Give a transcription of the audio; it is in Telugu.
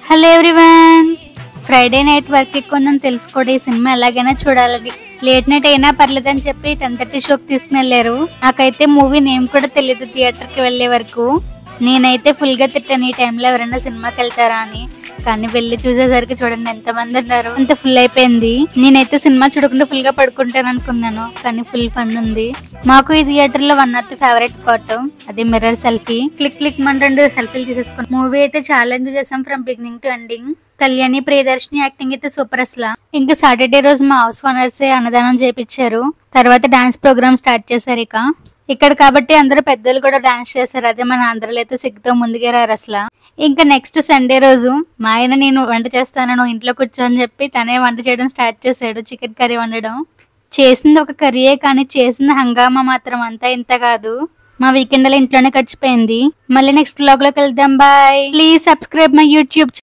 Hello everyone, Friday night work ఎక్కువ ఉందని తెలుసుకోండి. ఈ సినిమా ఎలాగైనా చూడాలని లేట్ నైట్ అయినా పర్లేదని చెప్పి 10:30 షోకి తీసుకుని వెళ్ళారు. నాకైతే మూవీ నేమ్ కూడా తెలియదు థియేటర్ కి వెళ్లే వరకు. నేనైతే ఫుల్ గా తిట్టాను ఈ టైంలో ఎవరైనా సినిమాకి వెళ్తారా అని. కానీ వెళ్ళి చూసేసరికి చూడండి ఎంత మంది ఉన్నారు, అంత ఫుల్ అయిపోయింది. నేనైతే సినిమా చూడకుండా ఫుల్ గా పడుకుంటాను అనుకున్నాను, కానీ ఫుల్ ఫన్ ఉంది. మాకు ఈ థియేటర్ లో one of the favourite spot అది మిర్రర్ సెల్ఫీ. క్లిక్ మన 2 సెల్ఫీలు తీసేసుకున్నాం. మూవీ అయితే చాలా ఎంజాయ్ చేసాం from beginning to ending. Kalyani Priyadarshini acting అయితే సూపర్ అసలు. ఇంకా సాటర్డే రోజు మా హౌస్ ఓనర్స్ అన్నదానం చేపించారు. తర్వాత డాన్స్ ప్రోగ్రామ్ స్టార్ట్ చేశారు. ఇక్కడ కాబట్టి అందరూ పెద్దలు కూడా డాన్స్ చేశారు. అదే మన ఆంధ్రలో అయితే సిగ్గుతో ముందుగా రారు అసలు. ఇంకా నెక్స్ట్ సండే రోజు మా ఆయన నేను వంట చేస్తాను నువ్వు ఇంట్లో కూర్చోని చెప్పి తనే వంట చేయడం స్టార్ట్ చేశాడు. చికెన్ కర్రీ వండడం. చేసింది ఒక కర్రీయే కానీ చేసిన హంగామా మాత్రం అంతా ఇంత కాదు. మా వీకెండ్ లో ఇంట్లోనే గడిచిపోయింది. మళ్ళీ నెక్స్ట్ వ్లాగ్ లోకి వెళ్దాం. Bye. Please subscribe my YouTube.